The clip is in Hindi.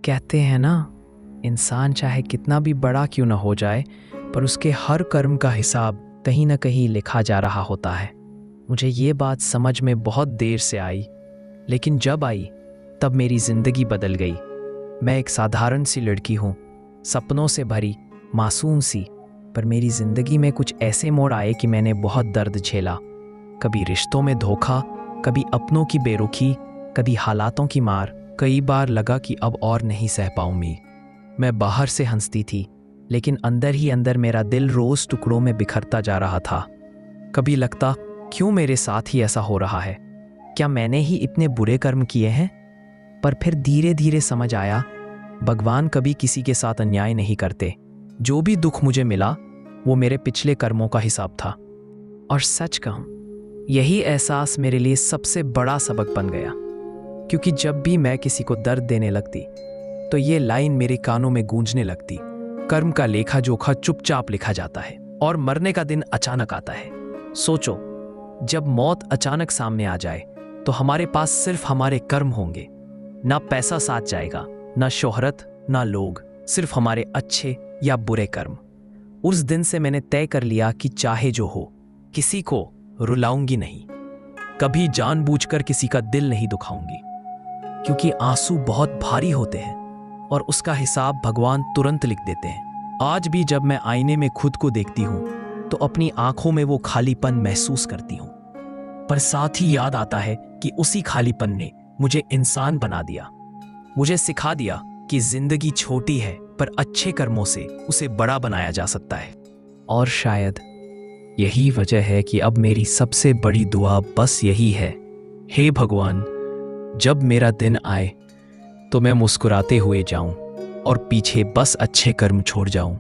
कहते हैं ना, इंसान चाहे कितना भी बड़ा क्यों ना हो जाए, पर उसके हर कर्म का हिसाब कहीं ना कहीं लिखा जा रहा होता है। मुझे ये बात समझ में बहुत देर से आई, लेकिन जब आई तब मेरी ज़िंदगी बदल गई। मैं एक साधारण सी लड़की हूँ, सपनों से भरी, मासूम सी, पर मेरी ज़िंदगी में कुछ ऐसे मोड़ आए कि मैंने बहुत दर्द झेला। कभी रिश्तों में धोखा, कभी अपनों की बेरुखी, कभी हालातों की मार। कई बार लगा कि अब और नहीं सह पाऊंगी। मैं बाहर से हंसती थी, लेकिन अंदर ही अंदर मेरा दिल रोज़ टुकड़ों में बिखरता जा रहा था। कभी लगता, क्यों मेरे साथ ही ऐसा हो रहा है? क्या मैंने ही इतने बुरे कर्म किए हैं? पर फिर धीरे धीरे समझ आया, भगवान कभी किसी के साथ अन्याय नहीं करते। जो भी दुख मुझे मिला वो मेरे पिछले कर्मों का हिसाब था। और सच कहूं, यही एहसास मेरे लिए सबसे बड़ा सबक बन गया, क्योंकि जब भी मैं किसी को दर्द देने लगती तो ये लाइन मेरे कानों में गूंजने लगती। कर्म का लेखा जोखा चुपचाप लिखा जाता है और मरने का दिन अचानक आता है। सोचो, जब मौत अचानक सामने आ जाए तो हमारे पास सिर्फ हमारे कर्म होंगे। ना पैसा साथ जाएगा, ना शोहरत, ना लोग, सिर्फ हमारे अच्छे या बुरे कर्म। उस दिन से मैंने तय कर लिया कि चाहे जो हो, किसी को रुलाऊंगी नहीं, कभी जानबूझकर किसी का दिल नहीं दुखाऊंगी, क्योंकि आंसू बहुत भारी होते हैं और उसका हिसाब भगवान तुरंत लिख देते हैं। आज भी जब मैं आईने में खुद को देखती हूँ तो अपनी आंखों में वो खालीपन महसूस करती हूँ, पर साथ ही याद आता है कि उसी खालीपन ने मुझे इंसान बना दिया। मुझे सिखा दिया कि जिंदगी छोटी है, पर अच्छे कर्मों से उसे बड़ा बनाया जा सकता है। और शायद यही वजह है कि अब मेरी सबसे बड़ी दुआ बस यही है, हे भगवान, जब मेरा दिन आए तो मैं मुस्कुराते हुए जाऊं और पीछे बस अच्छे कर्म छोड़ जाऊं।